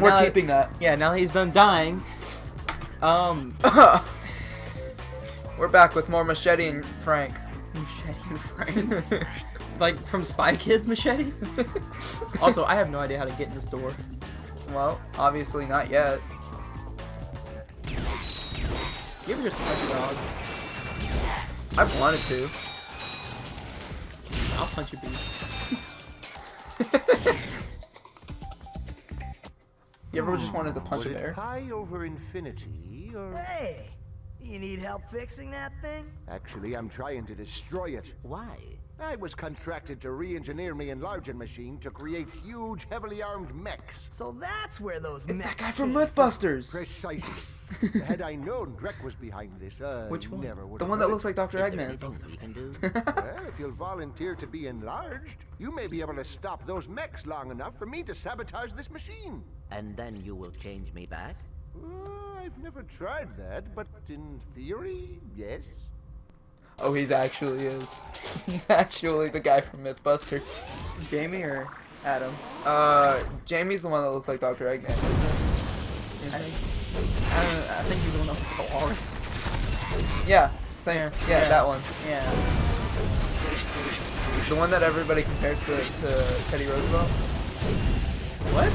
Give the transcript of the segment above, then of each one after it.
We're keeping that. Yeah, now he's done dying. We're back with more Machete and Frank. Machete and Frank. Like from Spy Kids Machete? Also, I have no idea how to get in this door. Well, obviously not yet. You ever just punch a dog? I've wanted to. I'll punch a beast. You ever just wanted to punch a bear? Pi over infinity, or... Hey! You need help fixing that thing? Actually, I'm trying to destroy it. Why? I was contracted to re-engineer my enlarging machine to create huge, heavily armed mechs. So that's where those It's that mechs guy from came Mythbusters. Precisely. Had I known Drek was behind this, Which one? never would The have one that done looks like Dr. Is there Eggman. anything we can do? Well, if you'll volunteer to be enlarged, you may be able to stop those mechs long enough for me to sabotage this machine. And then you will change me back? I've never tried that, but in theory, yes. Oh, he's actually is. He's actually the guy from Mythbusters. Jamie or Adam? Jamie's the one that looks like Dr. Eggman, isn't it? I think he's the one that looks like a walrus. Yeah, same. Yeah, that one. Yeah. The one that everybody compares to Teddy Roosevelt. What?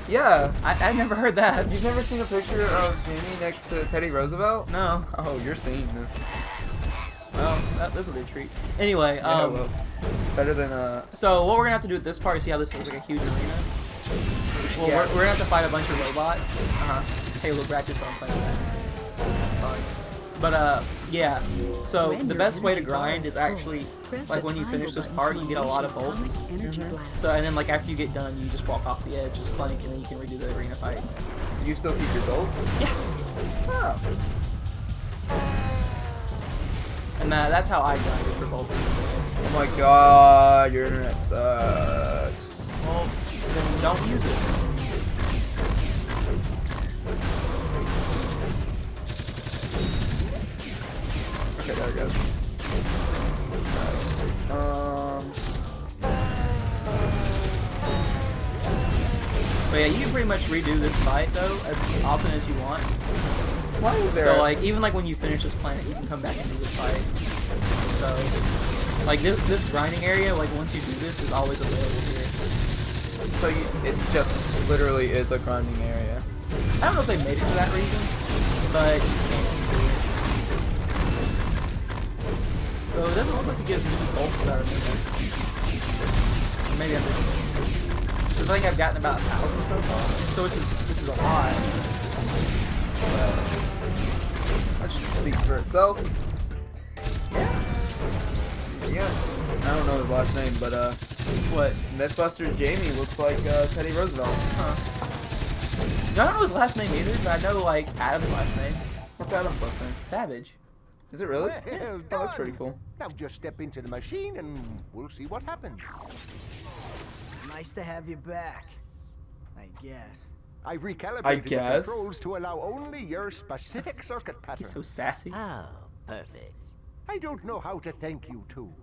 Yeah. I never heard that. You've never seen a picture of Jamie next to Teddy Roosevelt? No. Oh, you're seeing this. Well, this will be a treat. Anyway, Yeah, well, better than so what we're gonna have to do at this part is see how this is like a huge arena. Well, Yeah. we're gonna have to fight a bunch of robots. Hey, look, Ratchet's on playing that. That's fun. But yeah. So the best way to grind is actually like when you finish this part, you get a lot of bolts. So and then like after you get done, you just walk off the edge, just clank, and then you can redo the arena fight. you still keep your bolts? Yeah. Oh. And that's how I grinded for bolts. Oh my god, your internet sucks. Well, then don't use it. Okay, there it goes. But yeah, you can pretty much redo this fight though as often as you want. Why is there? So like even like when you finish this planet, you can come back and do this fight. So like this grinding area, like once you do this, is always available here. So it's just literally is a grinding area. I don't know if they made it for that reason, but you can't do it. So it doesn't look like it gives me bolts that are moving. Maybe I'm just. I think I've gotten about 1,000 so far, so which is a lot. That should speak for itself. Yeah. I don't know his last name, but What? Mythbusters Jamie looks like Teddy Roosevelt. Huh. I don't know his last name either, but I know like Adam's last name. What's Adam's last name? Savage. Is it really? Well Oh, that's pretty done. cool. Now just step into the machine and we'll see what happens. Nice to have you back. I guess. I've recalibrated I the guess. controls to allow only your specific circuit pattern. He's so sassy. Oh, perfect. I don't know how to thank you too.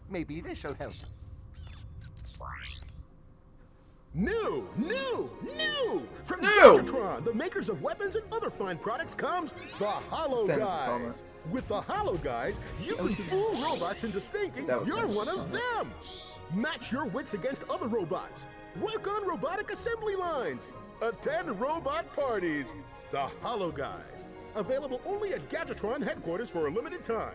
Maybe this'll help. New! From New! Dr.Tron, the makers of weapons and other fine products, comes the Hollow Samus's helmet. Guys. With the Hollow Guys, you can fool robots into thinking That was you're Samus's one of helmet. them. Match your wits against other robots. Work on robotic assembly lines. Attend robot parties. The Hollow Guys. Available only at Gadgetron headquarters for a limited time.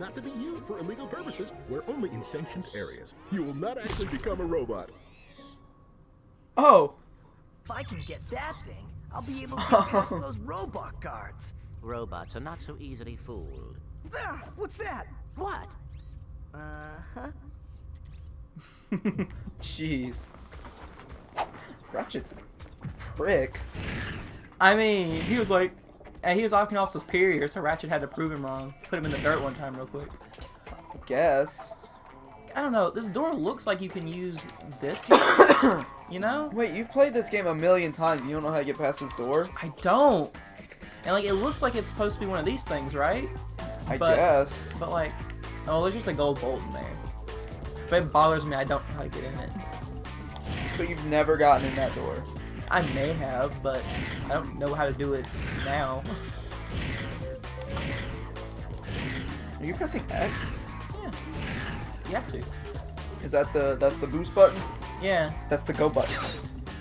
Not to be used for illegal purposes. We're only in sanctioned areas. You will not actually become a robot. Oh. If I can get that thing, I'll be able to get past those robot guards. Robots are not so easily fooled. Ah, what's that? What? Uh-huh. Jeez. Ratchet's a prick. I mean, he was like, and he was knocking off superior, so Ratchet had to prove him wrong. Put him in the dirt one time real quick. I guess. I don't know, this door looks like you can use this, you know? Wait, you've played this game a million times and you don't know how to get past this door? I don't. And like, it looks like it's supposed to be one of these things, right? I But- guess. But like, oh, there's just a gold bolt in there. But it bothers me, I don't know how to get in it. So you've never gotten in that door? I may have, but I don't know how to do it now. Are you pressing X? Yeah. You have to. Is that that's the boost button? Yeah. That's the go button.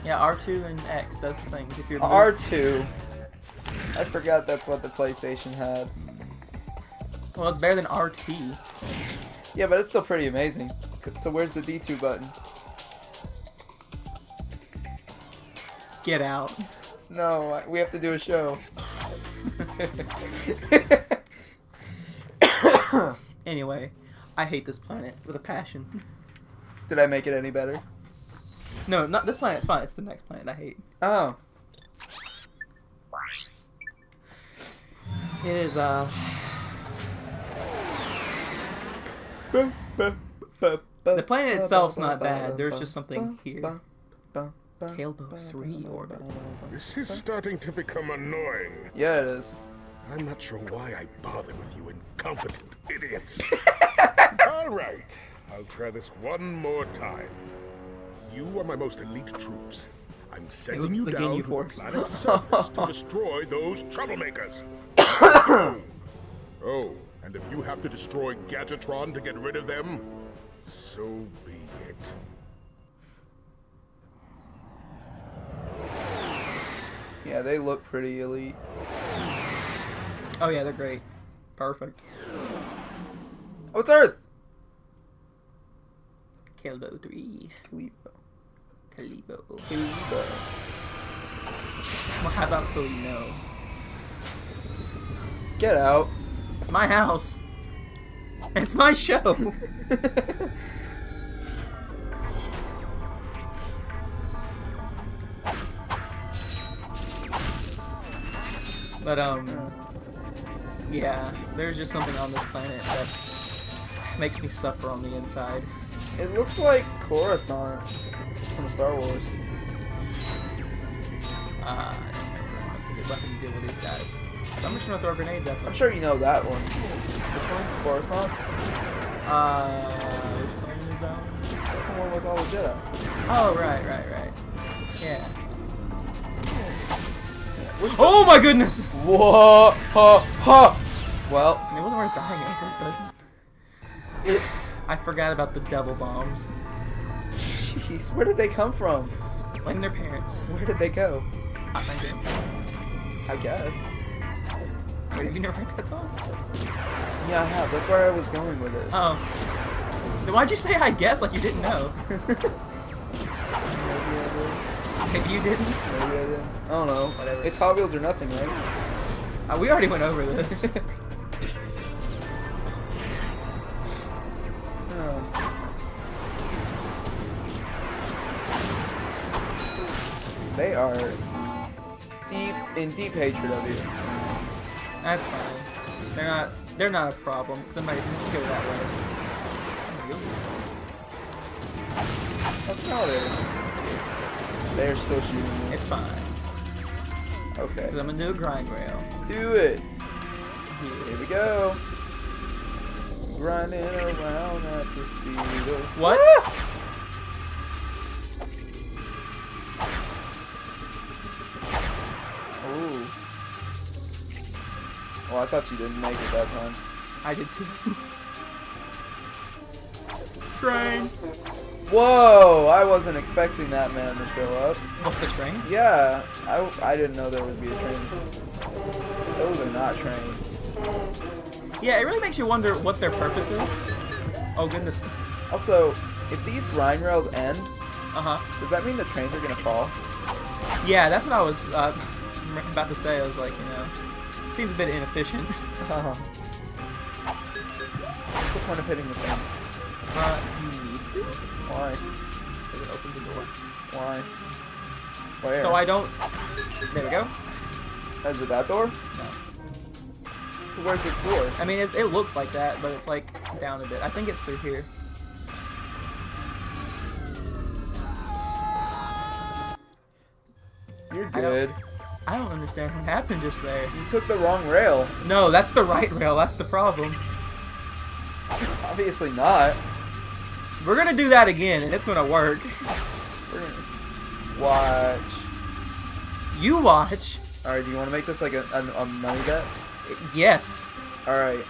Yeah, R2 and X does the things. If you're R2. I forgot that's what the PlayStation had. Well, it's better than RT. Yeah, but it's still pretty amazing. So where's the D2 button? Get out. No, we have to do a show. Anyway, I hate this planet with a passion. Did I make it any better? No, not this planet. It's fine. It's the next planet I hate. Oh. It is the planet itself's not bad. There's just something here. Tailbow 3 orbit. This is starting to become annoying. Yeah, it is. I'm not sure why I bother with you incompetent idiots. All right, I'll try this one more time. You are my most elite troops. I'm sending you looks like down Ginyu to the Force. planet's surface to destroy those troublemakers. Oh, and if you have to destroy Gadgetron to get rid of them, so be it. Yeah, they look pretty elite. Oh yeah, they're great. Perfect. Oh, it's Earth! Tailbow 3. Kalibo. Kalibo. Kalibo. Well, how about Kalino? Get out. It's my house. It's my show. But yeah, there's just something on this planet that makes me suffer on the inside. It looks like Coruscant from Star Wars. That's a good weapon to deal with these guys. I'm just gonna throw grenades at them. I'm sure you know that one. Which one? Coruscant? Which plane is that one? That's the one with all the Jedi. Oh, right. Yeah. Oh my goodness! Whoa! Ha! Ha! Well, It wasn't worth dying over, but I forgot about the devil bombs. jeez, where did they come from? Blame their parents. Where did they go? Not my grandpa. I guess. Wait, have you never heard that song? Yeah, I have. That's where I was going with it. Oh. Then why'd you say I guess like you didn't know? Maybe you didn't? Maybe I did. I don't know. Whatever. It's Hot Wheels or nothing, right? We already went over this. Oh. They are in deep hatred of you. That's fine. They're not a problem. Somebody can go that way. That's how they're still shooting you. It's fine. Okay. Because I'm gonna do a grind rail. Do it. Here we go. Grinding around at the speed of... What? Ooh. Oh, I thought you didn't make it that time. I did too. Train. Whoa! I wasn't expecting that man to show up. What, the train? Yeah, I didn't know there would be a train. Those are not trains. Yeah, it really makes you wonder what their purpose is. Oh goodness. Also, if these grind rails end, Uh-huh. does that mean the trains are gonna fall? Yeah, that's what I was about to say. I was like, seems a bit inefficient. What's the point of hitting the things? You need to. Why? Because it opens a door. Why? Where? So I don't... There we go. Is it that door? No. So where's this door? I mean, it looks like that, but it's like down a bit. I think it's through here. You're good. I don't understand what happened just there. You took the wrong rail. No, that's the right rail. That's the problem. Obviously not. We're gonna do that again, and it's gonna work. We're gonna... Watch. You watch. Alright, do you want to make this like a money bet? Yes. Alright,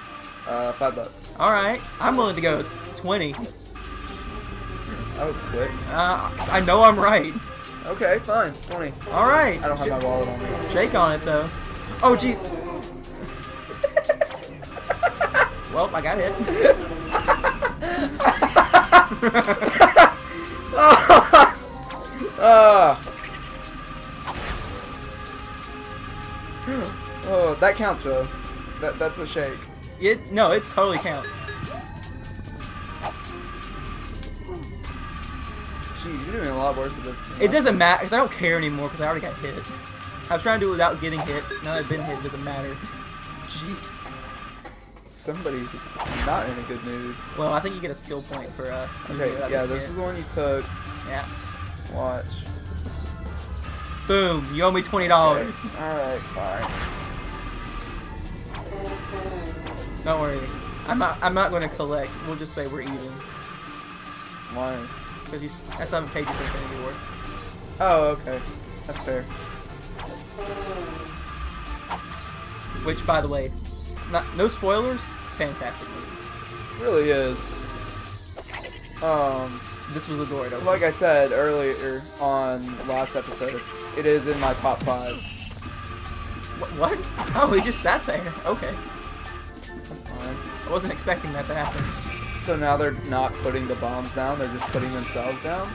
$5. Alright. I'm willing to go 20. That was quick. I know I'm right. Okay, fine. 20. Alright. I don't have my wallet on me. Shake on it, though. Oh, jeez. Well, I got hit. Oh, that counts though. That's a shake. No, it totally counts. Jeez, you're doing a lot worse at this. It doesn't matter, because I don't care anymore, because I already got hit. I was trying to do it without getting hit. Now that I've been hit, it doesn't matter. Jeez. Somebody's not in a good mood. Well, I think you get a skill point for, Okay, yeah, this is the one you took. Yeah. Watch. Boom, you owe me $20. Okay. Alright, fine. Don't worry. I'm not going to collect. We'll just say we're even. Why? Because I still haven't paid you for Infinity War. Oh, okay. That's fair. Which, by the way, no spoilers, fantastic movie. Really is. This was a door opener. Like I said earlier on last episode, it is in my top 5. What? Oh, he just sat there. Okay. That's fine. I wasn't expecting that to happen. So now they're not putting the bombs down, they're just putting themselves down?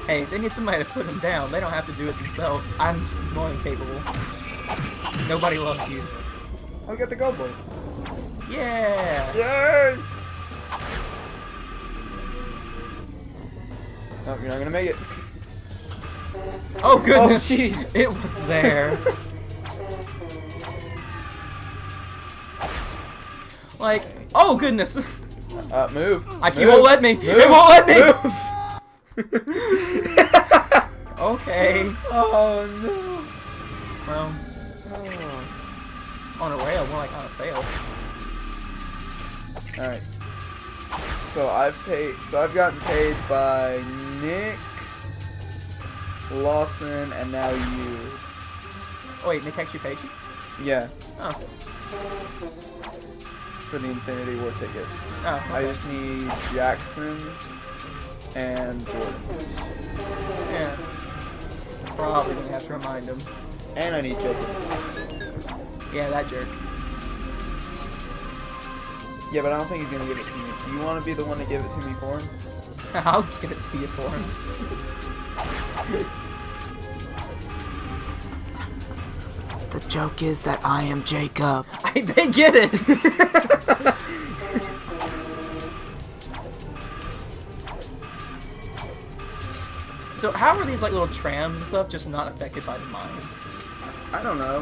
Hey, if they need somebody to put them down, they don't have to do it themselves. I'm more than capable. Nobody loves you. I'll get the go boy. Yeah! Yay! Oh, you're not gonna make it. Oh, goodness! Oh, jeez. It was there. Like, oh, goodness! Move. It won't let me! Move. It won't let me! Move. Okay. Oh, no. Well, on a rail, more like on a fail. Alright. So I've gotten paid by Nick, Lawson, and now you. Oh, wait, Nick actually paid you? Yeah, Oh. for the Infinity War tickets. Oh, okay. I just need Jackson's and Jordan's. Yeah. Probably gonna have to remind him. And I need Jacob's. Yeah, that jerk. Yeah, but I don't think he's gonna give it to me. Do you want to be the one to give it to me for him? I'll give it to you for him. The joke is that I am Jacob. They get it! So how are these like little trams and stuff just not affected by the mines? I don't know.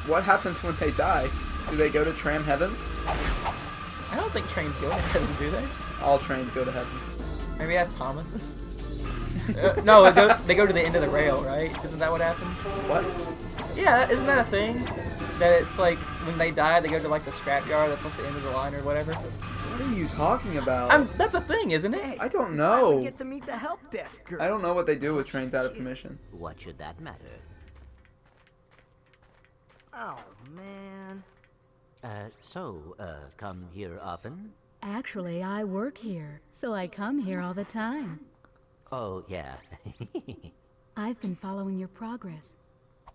What happens when they die? Do they go to tram heaven? I don't think trains go to heaven, do they? All trains go to heaven. Maybe ask Thomas. No, they go to the end of the rail, right? Isn't that what happens? What? Yeah, isn't that a thing? That it's like when they die, they go to like the scrapyard. That's like the end of the line or whatever. What are you talking about? That's a thing, isn't it? I don't We know. get to meet the help desk girl. I don't know what they do with trains out of commission. What should that matter? Oh man. Come here often? Actually, I work here, so I come here all the time. Oh, yeah. I've been following your progress.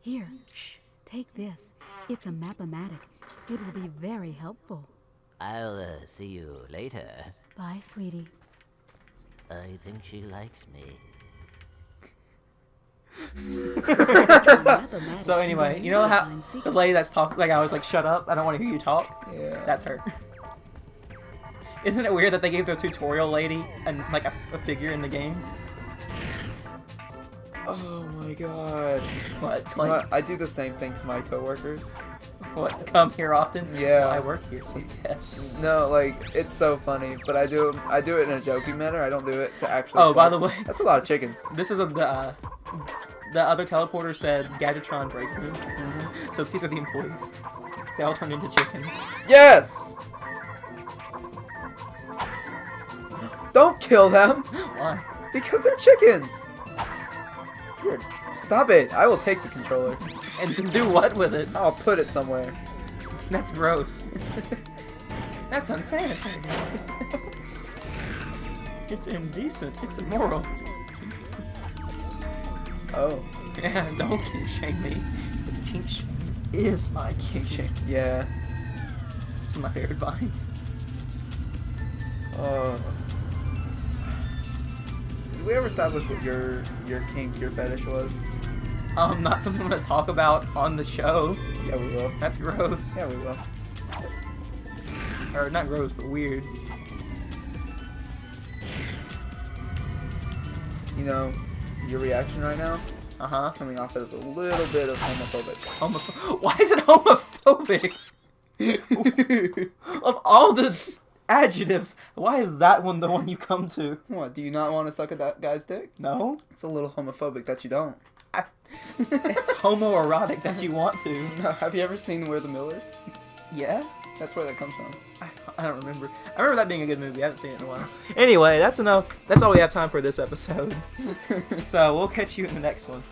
Here, shh, take this. It's a map-o-matic. It will be very helpful. I'll see you later. Bye, sweetie. I think she likes me. So anyway, you know how the lady that's talking, like I was like, shut up, I don't want to hear you talk? Yeah. That's her. Isn't it weird that they gave their tutorial lady and like a figure in the game? Oh my god. What? Like, I do the same thing to my coworkers. what? Come here often? Yeah. Well, I work here, so yes. No, like it's so funny, but I do it in a joking manner. I don't do it to actually. Oh, by fuck. the way, That's a lot of chickens. this is the other teleporter said Gadgetron break room. So these are the employees. They all turned into chickens. Yes. Don't kill them Why? because they're chickens. Here, stop it! I will take the controller. And do what with it? I'll put it somewhere. That's gross. That's unsanitary. It's indecent. It's immoral. It's... Oh. Yeah, don't kink shame me. The kink shame is my kink. Yeah. It's one of my favorite vines. Did we ever establish what your kink, your fetish was? Not something I'm gonna talk about on the show. Yeah, we will. That's gross. Yeah, we will. Or not gross, but weird. You know, your reaction right now Uh-huh. is coming off as a little bit of homophobic. Why is it homophobic? Of all the adjectives, why is that one the one you come to? What, do you not want to suck at that guy's dick? No? It's a little homophobic that you don't. It's homoerotic that you want to. No, have you ever seen We're the Millers? Yeah? That's where that comes from. I don't remember. I remember that being a good movie. I haven't seen it in a while. Anyway, that's enough. That's all we have time for this episode. So we'll catch you in the next one.